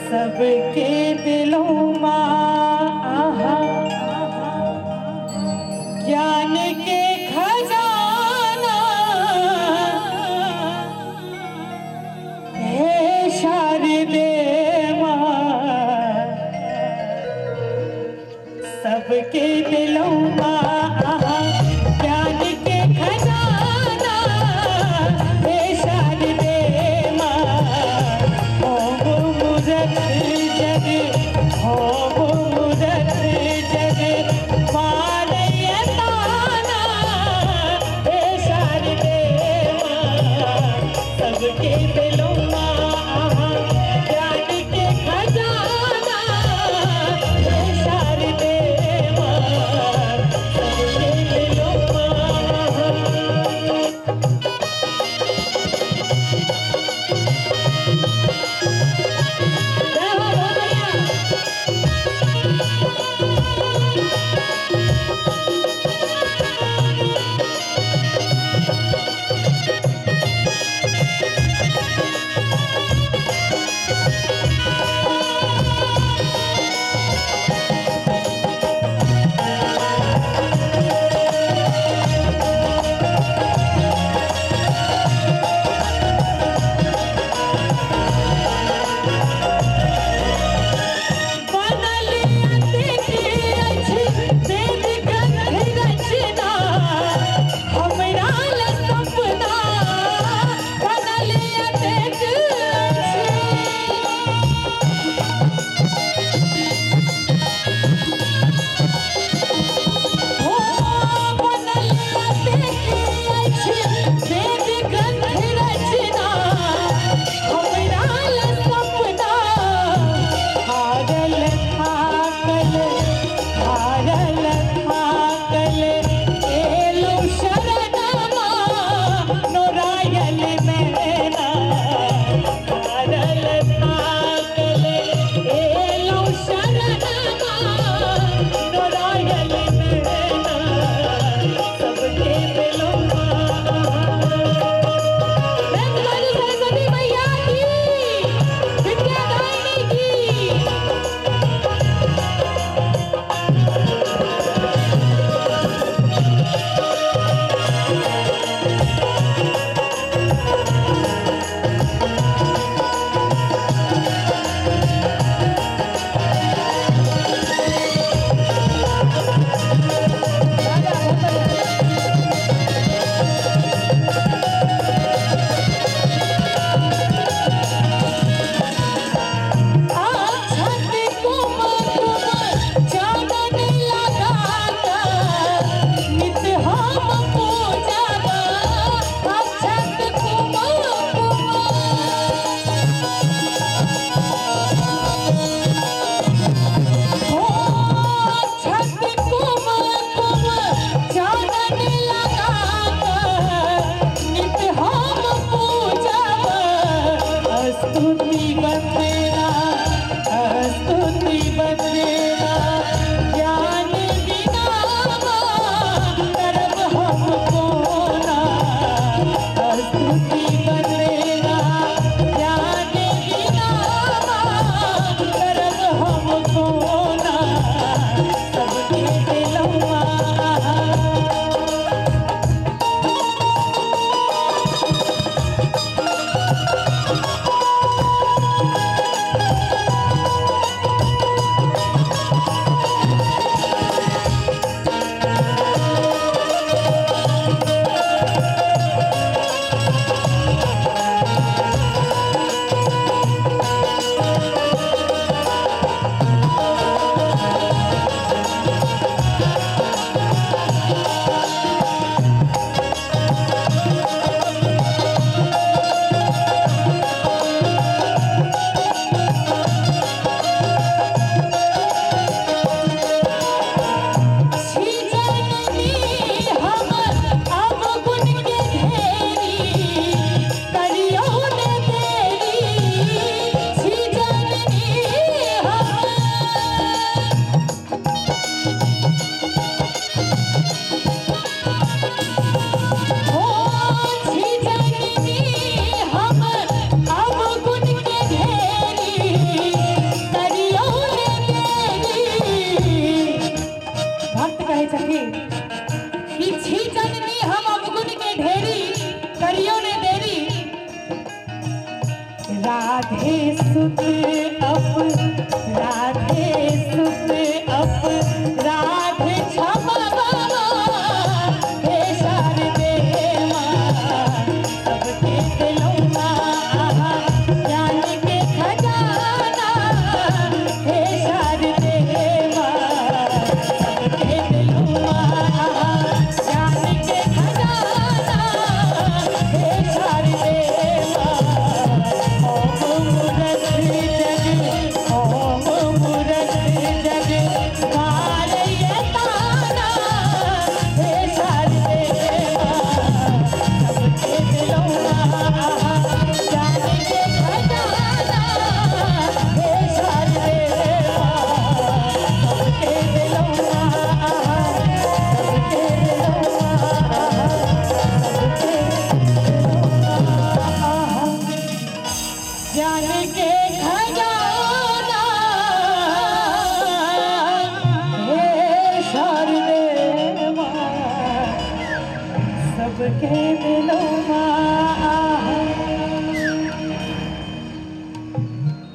सबके दिलों में ज्ञान के खजाना है शारदे माँ। सबके दिलों में ज्ञान के खजाना है शारदे माँ। हो वो मूरत जग, हो वो मूरत जग मारय ताना है शारदे माँ। सबके दिलों में ज्ञान के खजाना है शारदे माँ। सबके दिलों में जय हो भैया। बनल अति अछि वेद ग्रंथ रचना, हमरा ल सपना बनल अतेक अछि। हो बनल अतेक अछि वेद ग्रंथ रचना, हमरा ल सपना हारल थाकल, हारल थाकल एलु शरणमा नोरायल नैना। हारल थाकल एलु शरणमा नोरायल नैना। सबके दिलों सरस्वती मैया की, विद्यादायिनी की। के मिलो